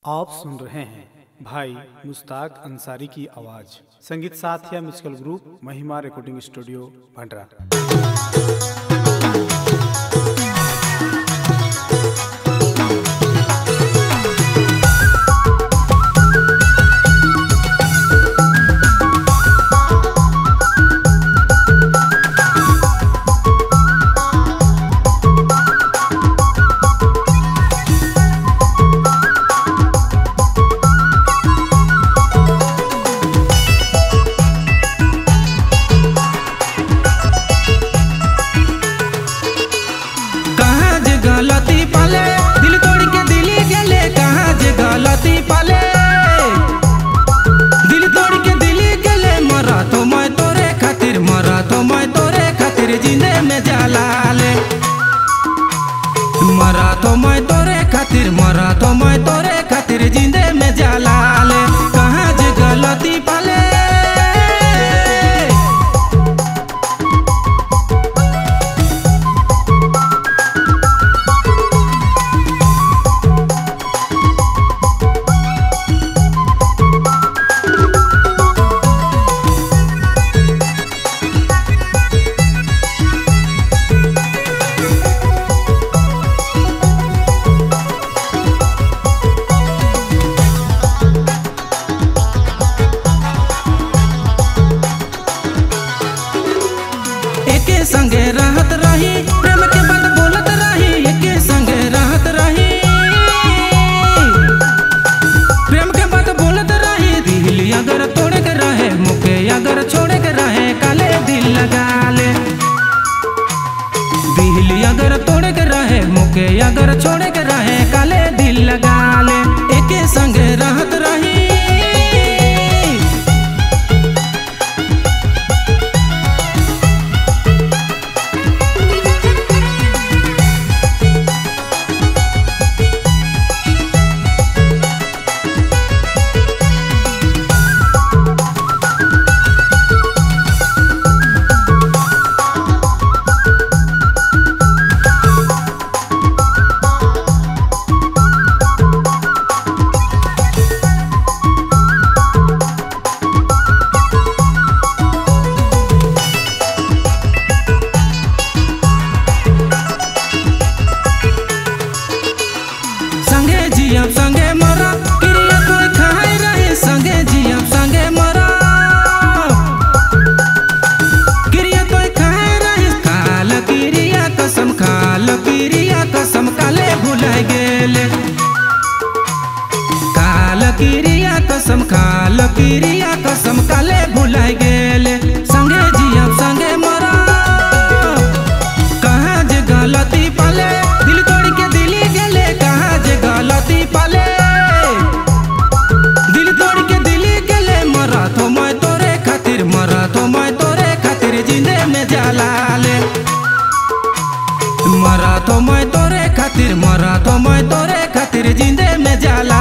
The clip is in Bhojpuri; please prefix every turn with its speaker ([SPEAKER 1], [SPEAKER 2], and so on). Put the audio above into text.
[SPEAKER 1] आप सुन रहे हैं भाई मुश्ताक अंसारी की आवाज। संगीत साथिया म्यूजिकल ग्रुप महिमा रिकॉर्डिंग स्टूडियो भंडरा।
[SPEAKER 2] गलती पाले दिल तोड़ के दिली गेले, कहाँ जे गलती पाले दिल तोड़ के दिली गेले। मरा तो मैं तोरे खातिर, मरा तो मैं तोरे खातिर जिंदे में जलाले। मरा तो मैं तोरे खातिर, मरा तो मैं तोरे खातिर जिंदे में जलाले। कहाँ जे गलती पाले संगे रहत रही, प्रेम के बात बोलत रही, एके संगे रहत रही, प्रेम के बात बोलत रही। दिल अगर तोड़े के रहे, मुके अगर छोड़े के रहे, काले दिल लगा ले। दिल अगर तोड़े के रहे, मुके अगर छोड़े के रहे, काले दिल लगा ले। एके संगे रहत रही, संगे मरा क्रिया कोई खाए रहे, संगे जिया संगे मरा क्रिया कोई खाए रहे। काल क्रिया कसम, काल क्रिया कसम काले भुलाए गेले। काल क्रिया कसम, काल क्रिया कसम काले भुलाए गेले। संगे जिया संगे मरा, कहाँ जे गलती पाले दिल तोड़ के दिली गेले। कहाँ जे गलती पाले दिल तोड़ के दिली गेले। मरा तो मैं तोरे खातिर, मरा तो मैं तोरे खातिर जिंदे में जलाले। मरा तो मैं तोरे खातिर, मरा तो मैं तोरे खातिर जिंदे में जला